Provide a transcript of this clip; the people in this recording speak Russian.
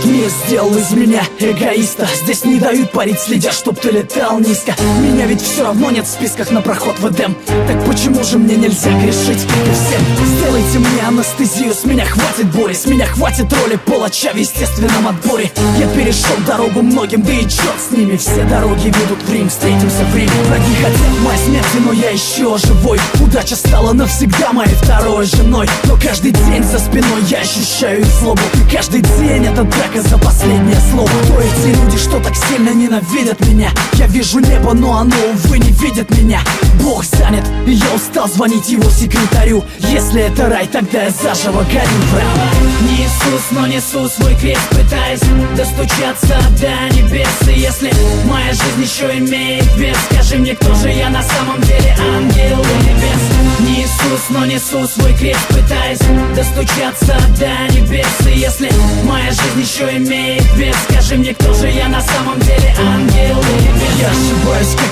Этот мир сделал из меня эгоиста. Здесь не дают парить, следя, чтоб ты летал низко. Меня ведь все равно нет в списках на проход в Эдем. Так почему же мне нельзя грешить, как и всем? Сделайте мне анестезию, с меня хватит боли, с меня хватит роли палача в естественном отборе. Я перешел дорогу многим, да и черт с ними. Все дороги ведут в Рим, встретимся в Риме. Враги хотят моей смерти, но я еще живой. Удача стала навсегда моей второй женой. Но каждый день за спиной я ощущаю их злобу. И каждый день это драка за последнее слово. Кто эти люди, что так сильно ненавидят меня? Я вижу небо, но оно, увы, не видит меня. Бог занят, и я устал звонить его секретарю. Если это рай, тогда я заживо горю. Не Иисус, но несу свой крест, пытаясь достучаться до небес. И если моя жизнь еще имеет вес, скажи мне, кто же я на самом деле, ангел или бес? Не Иисус, но несу свой крест, пытаясь достучаться до небес. И если моя жизнь еще имеет вес, скажи мне, кто же я на самом деле, ангел или бес? Я ошибаюсь, как